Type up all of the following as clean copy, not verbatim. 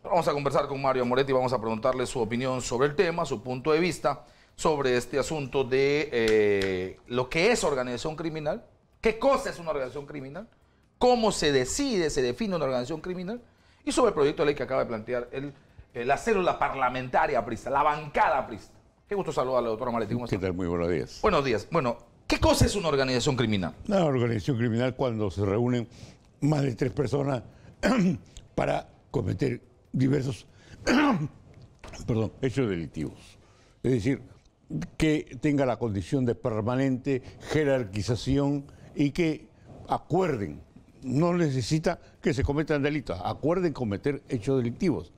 Vamos a conversar con Mario Amoretti y vamos a preguntarle su opinión sobre el tema, su punto de vista sobre este asunto de lo que es organización criminal, qué cosa es una organización criminal, cómo se decide, se define una organización criminal, y sobre el proyecto de ley que acaba de plantear la célula parlamentaria aprista, la bancada aprista. Qué gusto saludarle, doctor Amoretti. ¿Cómo está? ¿Qué tal? Muy buenos días. Buenos días. Bueno, ¿qué cosa es una organización criminal? Una organización criminal cuando se reúnen más de 3 personas para cometer diversos hechos delictivos. Es decir, que tenga la condición de permanente jerarquización y que acuerden, no necesita que se cometan delitos, acuerden cometer hechos delictivos.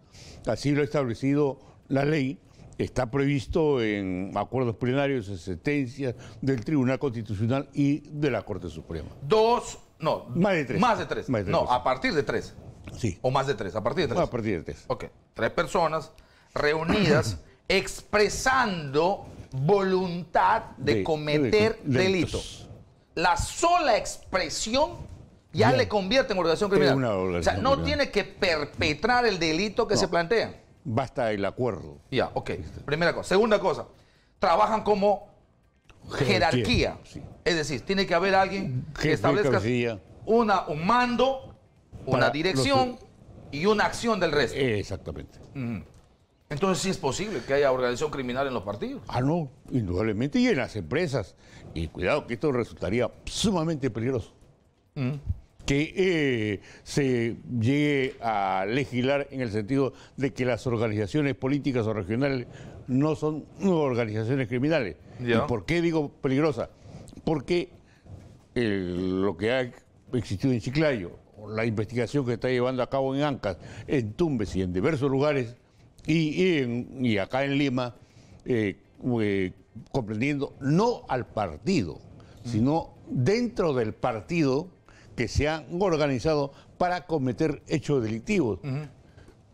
Así lo ha establecido la ley, está previsto en acuerdos plenarios, en sentencias del Tribunal Constitucional y de la Corte Suprema. Más de tres. Más de tres. No, a partir de 3. Sí. O más de 3, a partir de 3. No, a partir de 3. Ok, 3 personas reunidas expresando voluntad de cometer delitos. La sola expresión ya le convierte en organización criminal. O sea, no tiene que perpetrar el delito que se plantea. Basta el acuerdo. Ya, ok. Primera cosa. Segunda cosa, trabajan como jerarquía. Sí. Es decir, tiene que haber alguien que establezca un mando, una dirección y una acción del resto. Exactamente. Entonces sí es posible que haya organización criminal en los partidos. Ah, no, indudablemente, y en las empresas. Y cuidado que esto resultaría sumamente peligroso. Que se llegue a legislar en el sentido de que las organizaciones políticas o regionales no son organizaciones criminales. ¿Y por qué digo peligrosa? Porque lo que ha existido en Chiclayo, la investigación que está llevando a cabo en Ancas, en Tumbes y en diversos lugares, y acá en Lima, comprendiendo no al partido, sino dentro del partido que se han organizado para cometer hechos delictivos.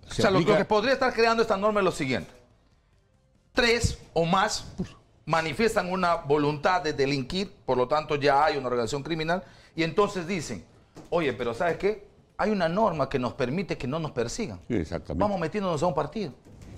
O sea, lo que podría estar creando esta norma es lo siguiente. 3 o más manifiestan una voluntad de delinquir, por lo tanto ya hay una organización criminal, y entonces dicen, oye, pero ¿sabes qué? Hay una norma que nos permite que no nos persigan. Exactamente. Vamos metiéndonos a un partido.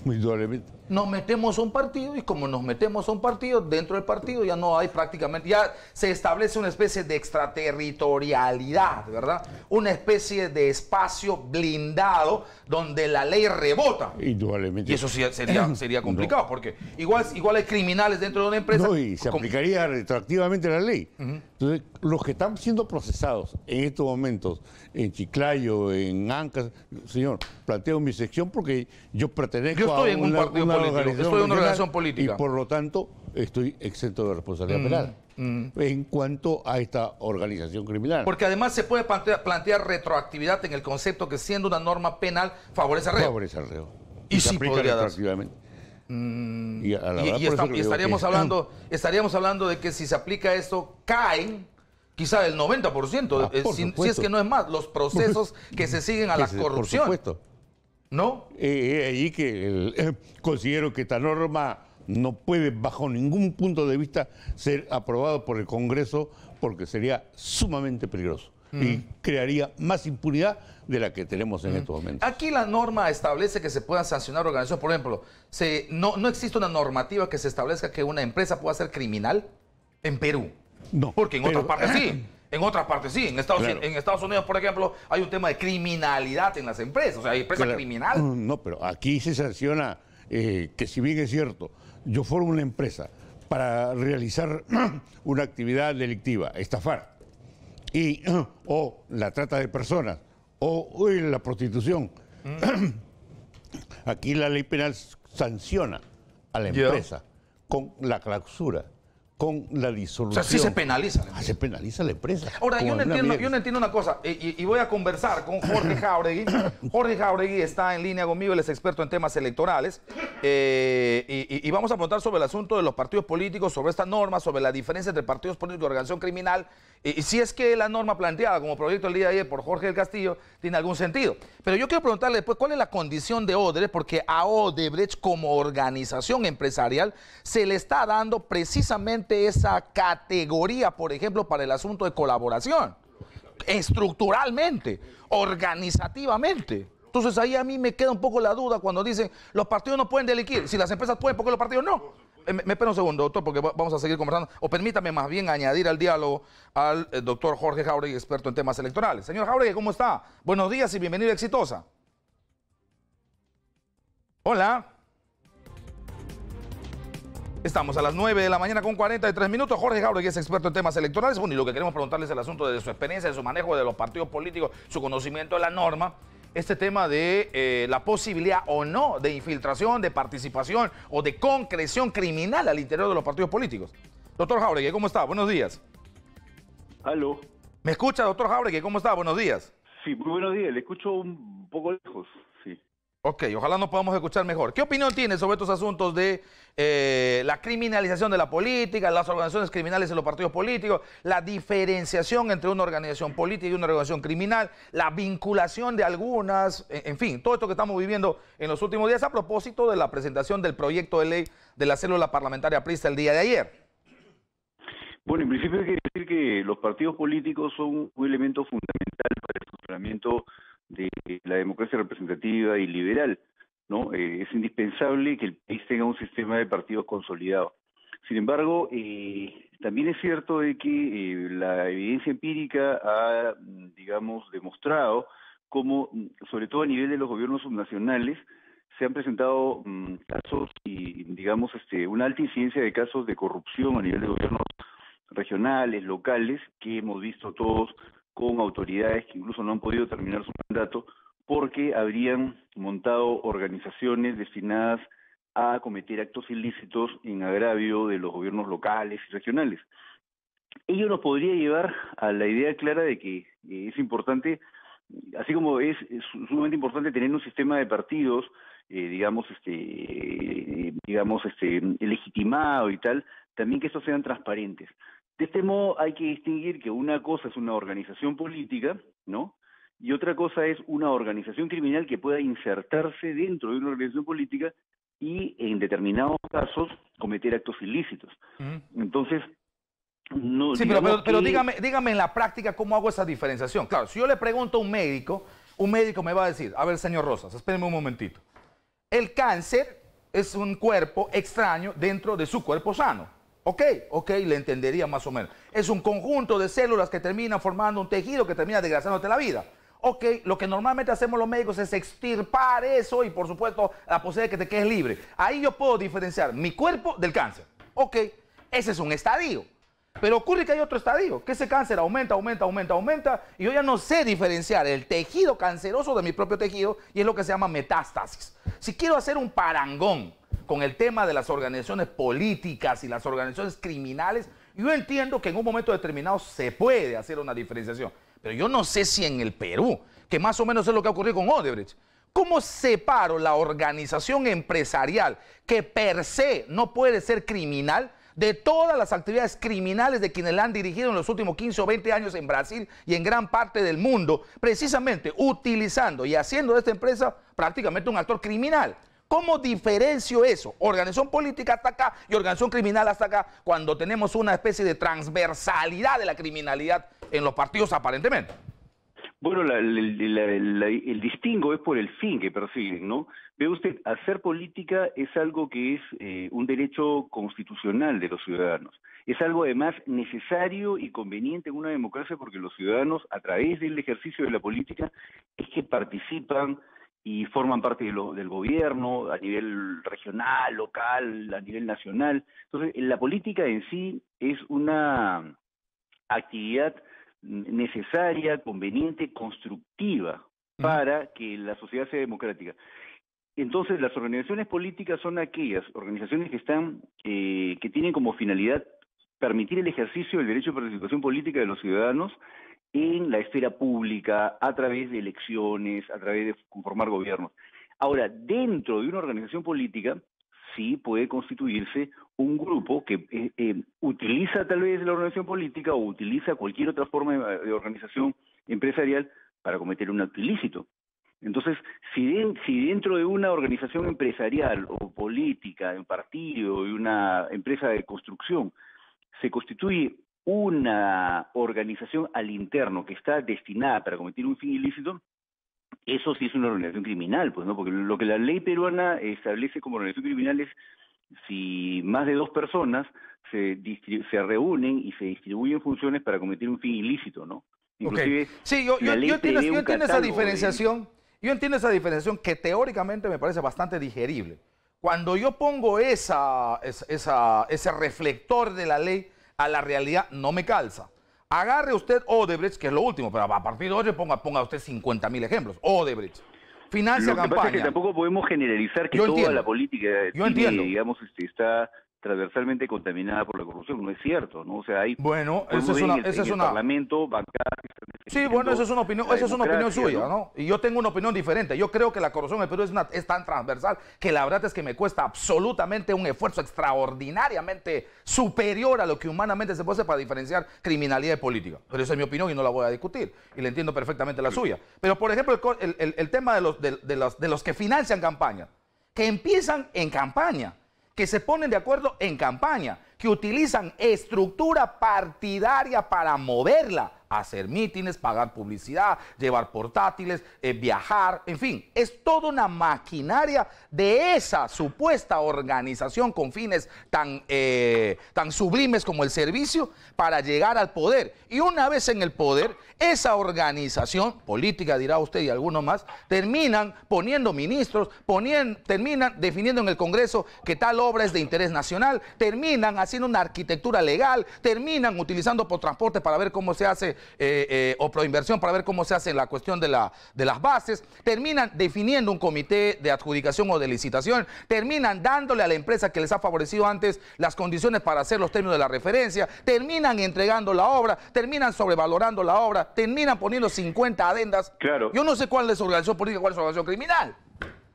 Indudablemente. Nos metemos a un partido y como nos metemos a un partido, dentro del partido ya no hay prácticamente, ya se establece una especie de extraterritorialidad, ¿verdad? Una especie de espacio blindado donde la ley rebota. Indudablemente. Y eso sí sería complicado, porque igual hay criminales dentro de una empresa. No, y se aplicaría retroactivamente la ley. Entonces, los que están siendo procesados en estos momentos, en Chiclayo, en Ancas, señor, planteo mi sección porque yo pertenezco estoy en un partido político, estoy en una organización política. Y por lo tanto, estoy exento de responsabilidad penal en cuanto a esta organización criminal. Porque además se puede plantear retroactividad en el concepto que siendo una norma penal favorece al reo. Favorece al reo. Y sí podría darse. Estaríamos hablando de que si se aplica esto, caen quizá el 90%, si es que no es más, los procesos que se siguen a la corrupción. Por supuesto. ¿No? Allí que considero que esta norma no puede bajo ningún punto de vista ser aprobado por el Congreso porque sería sumamente peligroso y crearía más impunidad de la que tenemos en estos momentos. Aquí la norma establece que se puedan sancionar organizaciones. Por ejemplo, no existe una normativa que se establezca que una empresa pueda ser criminal en Perú. No. Porque en otras partes sí. En otras partes sí. En Estados Unidos, por ejemplo, hay un tema de criminalidad en las empresas. O sea, hay empresa criminal. No, pero aquí se sanciona que si bien es cierto, yo formo una empresa para realizar una actividad delictiva, estafar, o la trata de personas, o la prostitución. Aquí la ley penal sanciona a la empresa con la clausura, con la disolución. O sea, sí se penaliza la empresa. Se penaliza la empresa. Ahora, yo no entiendo una cosa, y voy a conversar con Jorge Jáuregui. Jorge Jáuregui está en línea conmigo, él es experto en temas electorales, y vamos a preguntar sobre el asunto de los partidos políticos, sobre esta norma, sobre la diferencia entre partidos políticos y organización criminal, y si es que la norma planteada como proyecto el día de ayer por Jorge del Castillo tiene algún sentido. Pero yo quiero preguntarle después cuál es la condición de Odebrecht, porque a Odebrecht como organización empresarial se le está dando precisamente esa categoría, por ejemplo, para el asunto de colaboración. estructuralmente, organizativamente. Entonces ahí a mí me queda un poco la duda cuando dicen los partidos no pueden delinquir. Si las empresas pueden, ¿por qué los partidos no? Me espera un segundo, doctor, porque vamos a seguir conversando. O permítame más bien añadir al diálogo al doctor Jorge Jáuregui, experto en temas electorales. Señor Jáuregui, ¿cómo está? Buenos días y bienvenido a Exitosa. Hola. Estamos a las 9 de la mañana con 43 minutos. Jorge Jáuregui es experto en temas electorales. Bueno, y lo que queremos preguntarle es el asunto de su experiencia, de su manejo de los partidos políticos, su conocimiento de la norma. Este tema de la posibilidad o no de infiltración, de participación o de concreción criminal al interior de los partidos políticos. Doctor Jáuregui, ¿cómo está? Buenos días. Aló. ¿Me escucha, doctor Jáuregui? ¿Cómo está? Buenos días. Sí, muy buenos días. Le escucho un poco lejos, sí. Ok, ojalá nos podamos escuchar mejor. ¿Qué opinión tiene sobre estos asuntos de la criminalización de la política, las organizaciones criminales en los partidos políticos, la diferenciación entre una organización política y una organización criminal, la vinculación de algunas, en fin, todo esto que estamos viviendo en los últimos días a propósito de la presentación del proyecto de ley de la célula parlamentaria aprista el día de ayer? Bueno, en principio hay que decir que los partidos políticos son un elemento fundamental para el funcionamiento de la democracia representativa y liberal, ¿no? Es indispensable que el país tenga un sistema de partidos consolidado. Sin embargo, también es cierto de que la evidencia empírica ha, digamos, demostrado cómo, sobre todo a nivel de los gobiernos subnacionales, se han presentado casos y, digamos, una alta incidencia de casos de corrupción a nivel de gobiernos regionales, locales, que hemos visto todos con autoridades que incluso no han podido terminar su mandato porque habrían montado organizaciones destinadas a cometer actos ilícitos en agravio de los gobiernos locales y regionales. Ello nos podría llevar a la idea clara de que es importante, así como es sumamente importante tener un sistema de partidos, legitimado y tal, también que estos sean transparentes. De este modo hay que distinguir que una cosa es una organización política, ¿no? Y otra cosa es una organización criminal que pueda insertarse dentro de una organización política y en determinados casos cometer actos ilícitos. Entonces, no. Sí, pero dígame en la práctica cómo hago esa diferenciación. Claro, si yo le pregunto a un médico me va a decir, a ver, señor Rosas, espérenme un momentito. El cáncer es un cuerpo extraño dentro de su cuerpo sano. Ok, le entendería más o menos. Es un conjunto de células que terminan formando un tejido que termina desgraciándote la vida. Ok, lo que normalmente hacemos los médicos es extirpar eso y por supuesto la posibilidad de que te quedes libre. Ahí yo puedo diferenciar mi cuerpo del cáncer. Ok, ese es un estadio. Pero ocurre que hay otro estadio, que ese cáncer aumenta y yo ya no sé diferenciar el tejido canceroso de mi propio tejido y es lo que se llama metástasis. Si quiero hacer un parangón con el tema de las organizaciones políticas y las organizaciones criminales, yo entiendo que en un momento determinado se puede hacer una diferenciación, pero yo no sé si en el Perú, que más o menos es lo que ha ocurrido con Odebrecht, ¿cómo separo la organización empresarial que per se no puede ser criminal de todas las actividades criminales de quienes la han dirigido en los últimos 15 o 20 años en Brasil y en gran parte del mundo, precisamente utilizando y haciendo de esta empresa prácticamente un actor criminal? ¿Cómo diferencio eso? Organización política hasta acá y organización criminal hasta acá, cuando tenemos una especie de transversalidad de la criminalidad en los partidos aparentemente. Bueno, el distingo es por el fin que persiguen, ¿no? Ve usted, hacer política es algo que es un derecho constitucional de los ciudadanos. Es algo además necesario y conveniente en una democracia porque los ciudadanos, a través del ejercicio de la política, es que participan y forman parte del gobierno a nivel regional, local, a nivel nacional. Entonces, la política en sí es una actividad necesaria, conveniente, constructiva para que la sociedad sea democrática. Entonces, las organizaciones políticas son aquellas organizaciones que están, que tienen como finalidad permitir el ejercicio del derecho de participación política de los ciudadanos en la esfera pública, a través de elecciones, a través de conformar gobiernos. Ahora, dentro de una organización política, sí puede constituirse un grupo que utiliza tal vez la organización política o utiliza cualquier otra forma de organización empresarial para cometer un acto ilícito. Entonces, si dentro de una organización empresarial o política, de un partido, de una empresa de construcción, se constituye una organización al interno que está destinada para cometer un fin ilícito, eso sí es una organización criminal, pues, ¿no? Porque lo que la ley peruana establece como organización criminal es si más de 2 personas se reúnen y se distribuyen funciones para cometer un fin ilícito, ¿no? Inclusive, okay. Sí, yo entiendo esa diferenciación. Yo entiendo esa diferenciación que teóricamente me parece bastante digerible. Cuando yo pongo ese reflector de la ley a la realidad, no me calza. Agarre usted Odebrecht, que es lo último, pero a partir de hoy ponga usted 50.000 ejemplos. Odebrecht. Financia campaña. Lo que pasa es que tampoco podemos generalizar que toda la política digamos, está transversalmente contaminada por la corrupción. No es cierto, ¿no? O sea, hay... Bueno, esa es una... Parlamento, bancadas... Sí, bueno, esa es una opinión suya, ¿no? Y yo tengo una opinión diferente. Yo creo que la corrupción en el Perú es tan transversal que la verdad es que me cuesta absolutamente un esfuerzo extraordinariamente superior a lo que humanamente se puede hacer para diferenciar criminalidad y política. Pero esa es mi opinión y no la voy a discutir. Y le entiendo perfectamente la suya. Pero, por ejemplo, el tema de los que financian campaña, que empiezan en campaña, que se ponen de acuerdo en campaña, que utilizan estructura partidaria para moverla, hacer mítines, pagar publicidad, llevar portátiles, viajar, en fin, es toda una maquinaria de esa supuesta organización con fines tan sublimes como el servicio para llegar al poder. Y una vez en el poder, esa organización política, dirá usted y algunos más, terminan poniendo ministros, terminan definiendo en el Congreso que tal obra es de interés nacional, terminan haciendo una arquitectura legal, terminan utilizando por transporte para ver cómo se hace o proinversión para ver cómo se hace la cuestión de las bases, terminan definiendo un comité de adjudicación o de licitación, terminan dándole a la empresa que les ha favorecido antes las condiciones para hacer los términos de la referencia, terminan entregando la obra, terminan sobrevalorando la obra, terminan poniendo 50 adendas. Claro. Yo no sé cuál es su organización política, cuál es su organización criminal.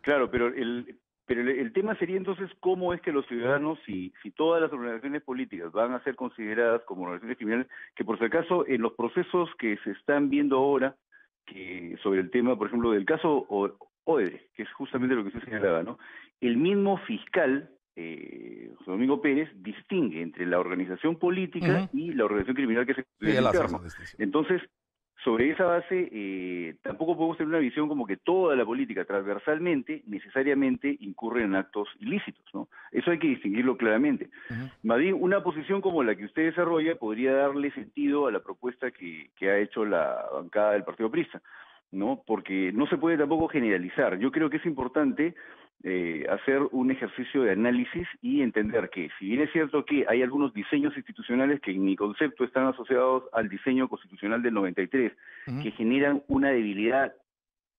Claro, pero el tema sería entonces cómo es que los ciudadanos, si todas las organizaciones políticas van a ser consideradas como organizaciones criminales, que por si acaso en los procesos que se están viendo ahora, que sobre el tema, por ejemplo, del caso Odebrecht, que es justamente lo que usted señalaba, ¿no? El mismo fiscal, José Domingo Pérez, distingue entre la organización política y la organización criminal que se interno. Entonces, sobre esa base, tampoco podemos tener una visión como que toda la política transversalmente necesariamente incurre en actos ilícitos, ¿no? Eso hay que distinguirlo claramente. Más bien, una posición como la que usted desarrolla podría darle sentido a la propuesta que ha hecho la bancada del Partido Aprista, ¿no? Porque no se puede tampoco generalizar. Yo creo que es importante hacer un ejercicio de análisis y entender que, si bien es cierto que hay algunos diseños institucionales que en mi concepto están asociados al diseño constitucional del 93, que generan una debilidad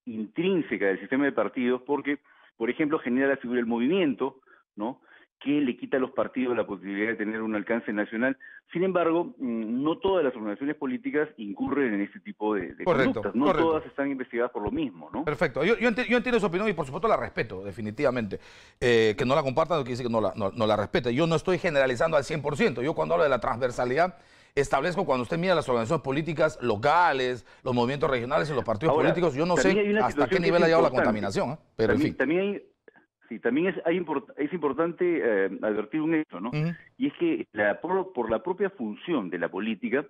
intrínseca del sistema de partidos, porque, por ejemplo, genera la figura del movimiento, ¿no?, que le quita a los partidos la posibilidad de tener un alcance nacional. Sin embargo, no todas las organizaciones políticas incurren en este tipo de conductas. No todas están investigadas por lo mismo, ¿no? Perfecto. Yo entiendo su opinión y por supuesto la respeto, definitivamente. Que no la compartan no quiere decir que no la respete. Yo no estoy generalizando al 100%. Yo cuando hablo de la transversalidad, establezco cuando usted mira las organizaciones políticas locales, los movimientos regionales y los partidos políticos, yo no sé hasta qué nivel ha llegado la contaminación. Pero en fin. Sí, también es importante advertir un hecho, ¿no? Y es que por la propia función de la política,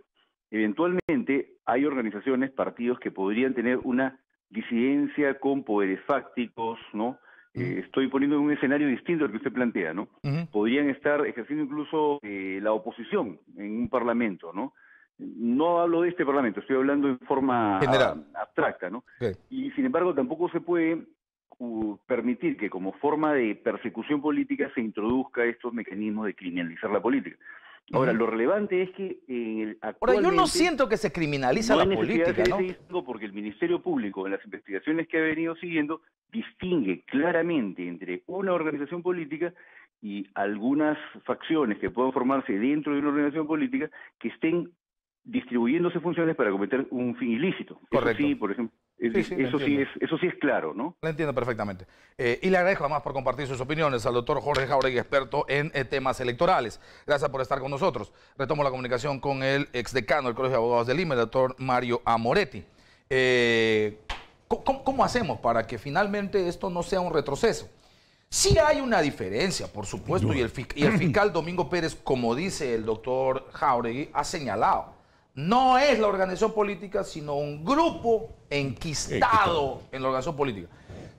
eventualmente hay organizaciones, partidos que podrían tener una disidencia con poderes fácticos, ¿no? Estoy poniendo un escenario distinto al que usted plantea, ¿no? Podrían estar ejerciendo incluso la oposición en un parlamento, ¿no? No hablo de este parlamento, estoy hablando en forma abstracta, ¿no? Y sin embargo tampoco se puede permitir que como forma de persecución política se introduzca estos mecanismos de criminalizar la política. Ahora, lo relevante es que actualmente... Ahora, yo no siento que se criminaliza la política, ¿no? Porque el Ministerio Público, en las investigaciones que ha venido siguiendo, distingue claramente entre una organización política y algunas facciones que puedan formarse dentro de una organización política que estén distribuyéndose funciones para cometer un fin ilícito. Correcto. Eso sí, por ejemplo, eso sí es claro, ¿no? Lo entiendo perfectamente. Y le agradezco además por compartir sus opiniones al doctor Jorge Jáuregui, experto en temas electorales. Gracias por estar con nosotros. Retomo la comunicación con el exdecano del Colegio de Abogados de Lima, el doctor Mario Amoretti. ¿Cómo hacemos para que finalmente esto no sea un retroceso? Sí hay una diferencia, por supuesto, y el fiscal Domingo Pérez, como dice el doctor Jáuregui, ha señalado, no es la organización política, sino un grupo enquistado en la organización política.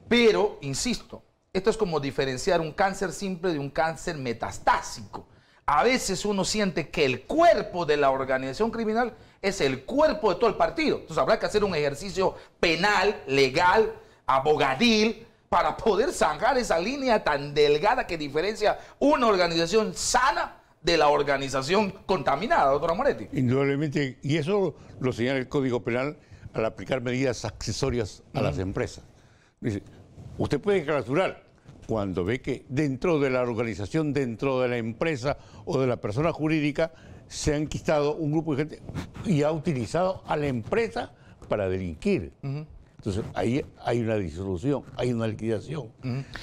Pero, insisto, esto es como diferenciar un cáncer simple de un cáncer metastásico. A veces uno siente que el cuerpo de la organización criminal es el cuerpo de todo el partido. Entonces habrá que hacer un ejercicio penal, legal, abogadil, para poder zanjar esa línea tan delgada que diferencia una organización sana de la organización contaminada, doctora Moretti. Indudablemente, y eso lo señala el Código Penal al aplicar medidas accesorias a las empresas. Dice, usted puede clausurar cuando ve que dentro de la organización, dentro de la empresa o de la persona jurídica, se ha enquistado un grupo de gente y ha utilizado a la empresa para delinquir. Entonces, ahí hay una disolución, hay una liquidación.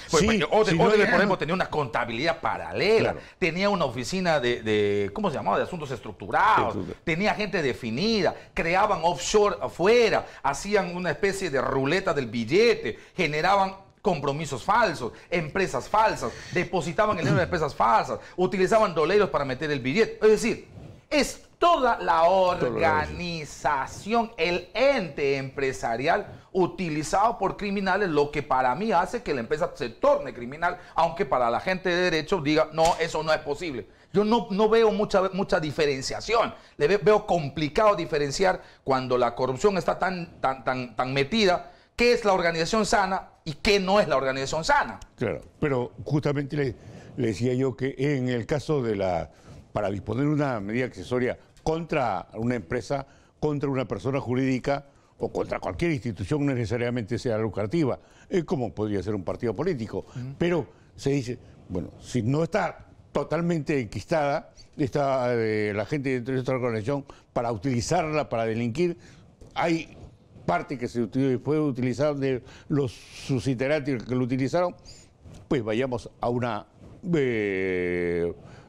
Pues, Sí, Odebrecht, no por ejemplo, tenía una contabilidad paralela, Claro. tenía una oficina de ¿cómo se llamaba?, de asuntos estructurados, tenía gente definida, creaban offshore afuera, hacían una especie de ruleta del billete, generaban compromisos falsos, empresas falsas, depositaban el dinero en empresas falsas, utilizaban doleros para meter el billete. Es decir, es toda la organización, el ente empresarial utilizado por criminales, lo que para mí hace que la empresa se torne criminal, aunque para la gente de derecho diga, no, eso no es posible. Yo no veo mucha diferenciación. Veo complicado diferenciar cuando la corrupción está tan metida, qué es la organización sana y qué no es la organización sana. Claro, pero justamente le decía yo que en el caso de para disponer una medida accesoria contra una empresa, contra una persona jurídica o contra cualquier institución, no necesariamente sea lucrativa, como podría ser un partido político. Pero se dice, bueno, si no está totalmente enquistada, está la gente dentro de esta organización para utilizarla, para delinquir, hay parte que se puede utilizar de los suscitantes que lo utilizaron, pues vayamos a una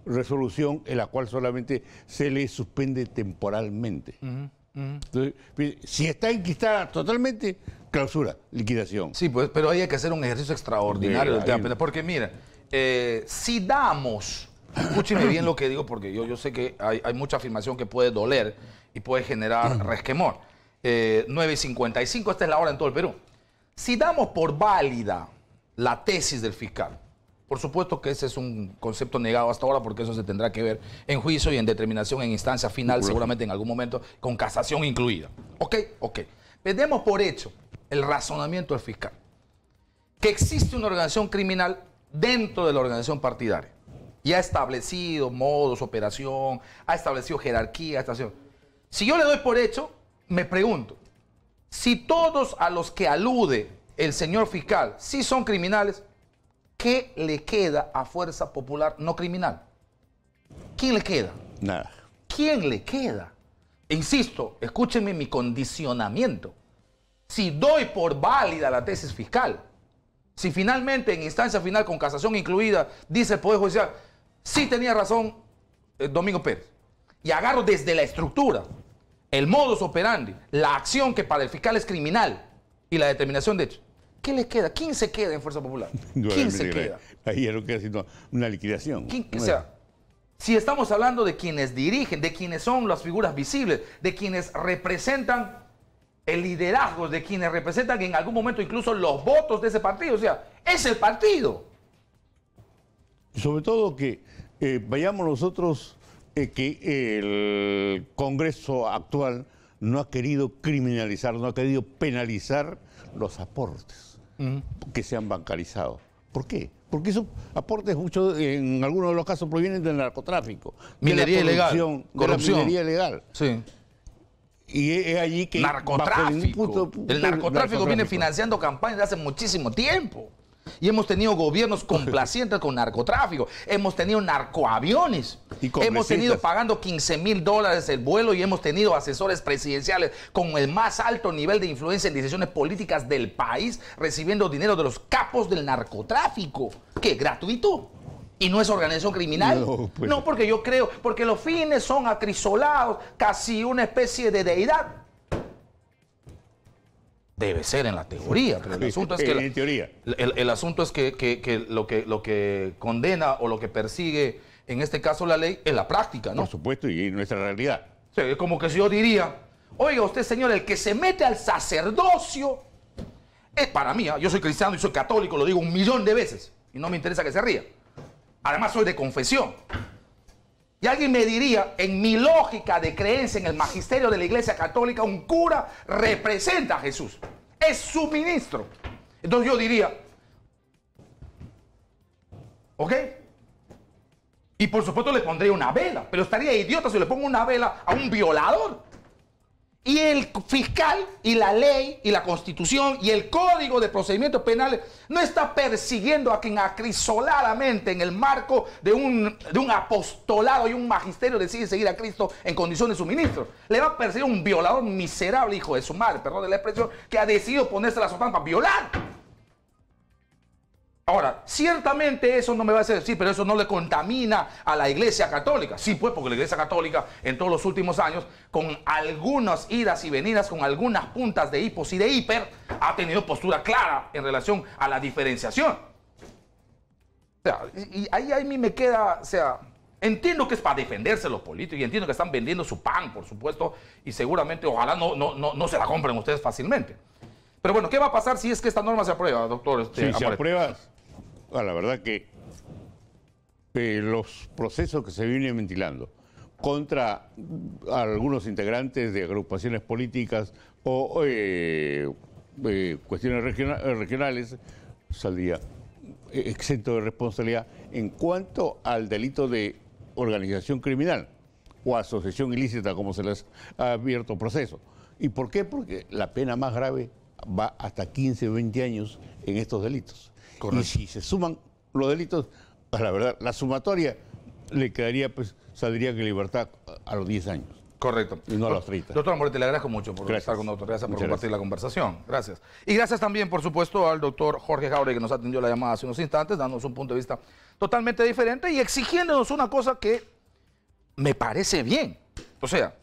resolución en la cual solamente se le suspende temporalmente. Entonces, si está enquistada totalmente, clausura, liquidación. Sí, pues, pero ahí hay que hacer un ejercicio extraordinario del tema penal, porque mira, si damos, escúcheme bien lo que digo, porque yo sé que hay mucha afirmación que puede doler y puede generar resquemor. 9:55, esta es la hora en todo el Perú. Si damos por válida la tesis del fiscal, por supuesto que ese es un concepto negado hasta ahora, porque eso se tendrá que ver en juicio y en determinación en instancia final, seguramente en algún momento, con casación incluida. Ok. Demos por hecho el razonamiento del fiscal, que existe una organización criminal dentro de la organización partidaria y ha establecido modos, operación, ha establecido jerarquía, Si yo le doy por hecho, me pregunto, si todos a los que alude el señor fiscal sí son criminales, ¿qué le queda a Fuerza Popular no criminal? ¿Quién le queda? Nada. ¿Quién le queda? Insisto, escúchenme mi condicionamiento. Si doy por válida la tesis fiscal, si finalmente en instancia final con casación incluida dice el Poder Judicial, sí tenía razón Domingo Pérez, y agarro desde la estructura, el modus operandi, la acción que para el fiscal es criminal y la determinación de hecho, ¿qué le queda? ¿Quién se queda en Fuerza Popular? ¿Quién se queda? Ahí es lo que haciendo una liquidación. O sea, si estamos hablando de quienes dirigen, de quienes son las figuras visibles, de quienes representan el liderazgo, de quienes representan en algún momento incluso los votos de ese partido, o sea, es el partido. Sobre todo que vayamos nosotros, que el Congreso actual no ha querido criminalizar, no ha querido penalizar los aportes que se han bancarizado. ¿Por qué? Porque esos aportes, muchos, en algunos de los casos, provienen del narcotráfico. Minería ilegal. Corrupción. Minería ilegal. Sí. Y es allí que... Narcotráfico. El narcotráfico viene financiando campañas de hace muchísimo tiempo. Y hemos tenido gobiernos complacientes con narcotráfico. Hemos tenido narcoaviones. Hemos tenido pagando $15,000 el vuelo y hemos tenido asesores presidenciales con el más alto nivel de influencia en decisiones políticas del país recibiendo dinero de los capos del narcotráfico. ¿Qué? ¿Gratuito? ¿Y no es organización criminal? No, pues. No, porque yo creo, porque los fines son acrisolados, casi una especie de deidad. Debe ser en la teoría, pero el asunto es que... En teoría. El asunto es que lo que condena o lo que persigue, en este caso la ley, es la práctica, ¿no? Por supuesto, y nuestra realidad. Sí, es como que si yo diría, oiga usted, señor, el que se mete al sacerdocio, es para mí, yo soy cristiano y soy católico, lo digo 1.000.000 de veces, y no me interesa que se ría. Además soy de confesión. Y alguien me diría, en mi lógica de creencia en el magisterio de la Iglesia Católica, un cura representa a Jesús. Es su ministro. Entonces yo diría, ¿ok? Y por supuesto le pondría una vela, pero estaría idiota si le pongo una vela a un violador. Y el fiscal y la ley y la constitución y el código de procedimientos penales no está persiguiendo a quien acrisoladamente en el marco de un apostolado y un magisterio decide seguir a Cristo en condición de suministro. Le va a perseguir un violador miserable, hijo de su madre, perdón de la expresión, que ha decidido ponerse la sotana para violar. Ahora, ciertamente eso no me va a hacer decir, pero eso no le contamina a la Iglesia Católica. Sí, pues, porque la Iglesia Católica en todos los últimos años, con algunas idas y venidas, con algunas puntas de hipos y de hiper, ha tenido postura clara en relación a la diferenciación. O sea, y ahí a mí me queda, o sea, entiendo que es para defenderse los políticos y entiendo que están vendiendo su pan, por supuesto, y seguramente, ojalá no se la compren ustedes fácilmente. Pero bueno, ¿qué va a pasar si es que esta norma se aprueba, doctor? Si se aprueba, la verdad que los procesos que se vienen ventilando contra algunos integrantes de agrupaciones políticas o cuestiones regionales saldría exento de responsabilidad en cuanto al delito de organización criminal o asociación ilícita, como se les ha abierto proceso. ¿Y por qué? Porque la pena más grave va hasta 15 o 20 años en estos delitos. Correcto. Y si se suman los delitos, pues la verdad, la sumatoria le quedaría, pues, saldría en libertad a los 10 años. Correcto. Y no a los 30. Doctor Moretti, le agradezco mucho por estar con nosotros. Gracias por compartir la conversación. Gracias. Y gracias también, por supuesto, al doctor Jorge Jáuregui, que nos atendió la llamada hace unos instantes, dándonos un punto de vista totalmente diferente y exigiéndonos una cosa que me parece bien. O sea,